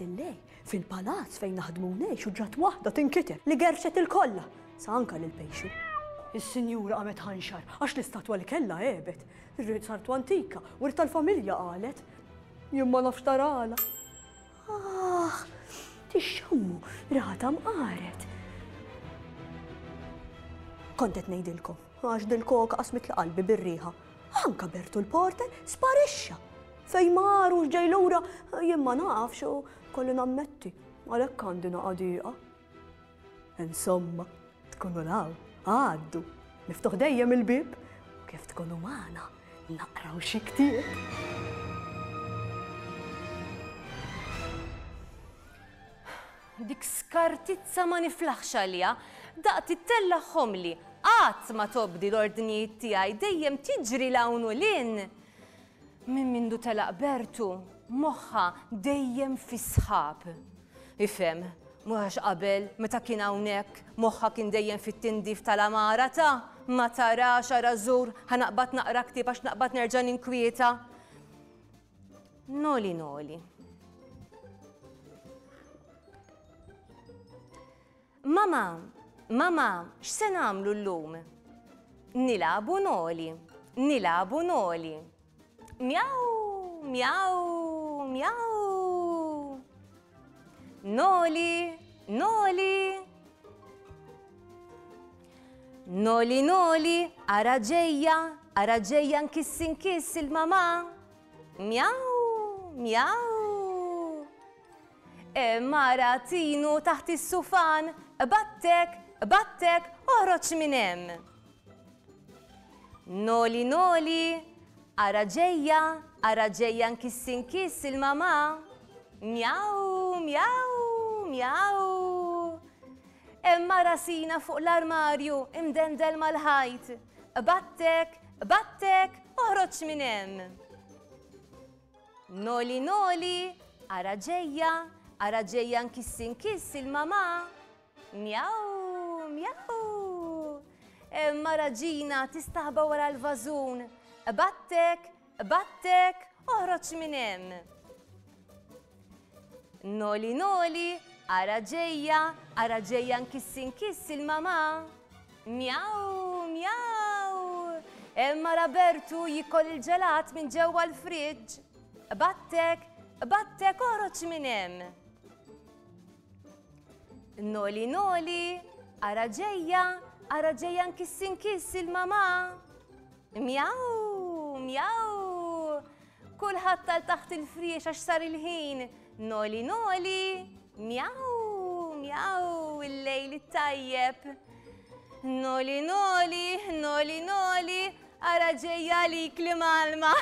Sillej, fil-palazz fejn naħdmunej xuġġat waħda tinkiter li gerxet il-kolla, sa anka lil-pejxu. Is-sinjura qamet ħanxar għax l-istatwa li kellha ebet. Ir-rid sartu antika u rid tal-familja qalet. Jien ma nafx tarala. Tixxammu, rata mqaret. Kont qed ngħidilkom, għax dil-koka qasmet li qalbi bir-riħa. Anka Bertu l-porter sparixxa. Fejn maru ġej lura jien ma nafx u kolli nammetti għalhekk għandi naqadiqa. Insomma, tkunu law, għaddu, niftuħ dejjem il-bib u kif tkunu magħna naqraw xi ktieb. Dik skartizza ma niflaħx għalija, daqt ittellaħħom li qatt ma tobdi l-ordnijiet tiegħi dejjem tiġri lawn u lin. Min mindu telaq Bertu, moħħa dejjem fi sħab. Ifhem, mhux qabel meta kien hawnhekk moħħa kien dejjem fit-tindif tal-amara ta' ma tarax ara żur ħanaqbad naqra ktieb għax naqbad nerġa' ninkwieta. Noli. Mama, x'se nagħmlu llum? Nilagħbu noli. Mjaw. Noli, ara ġejja nkiss il-mama. Mjaw. Mara tinu taħt is-sufan, battek, oħroġ minn hemm. Noli, ara ġejja nkiss il-mama. Mjaw. Mara sina fuq l-armarju imdendel mal-ħajt. Battek, oħroġ minn hemm. Noli, ara ġejja nkiss il-mama. Mjaw. Mara ġina tistaħba wara l-vażun. Battek, oħroġ minn hemm. Noli, ara ġejja nkiss il-mama. Mjaw. Mara Bertu jikol il-ġelat minn ġewwa l-friġġ. Battek, oħroġ minn hemm. Noli, ara ġejja nkiss il-mama. Mjaw. Kulħadd tal taħt il-friex għax sar il-ħin. Noli, mjaw, il-lejl it-tajjeb. Noli, ara ġejja lik li malma.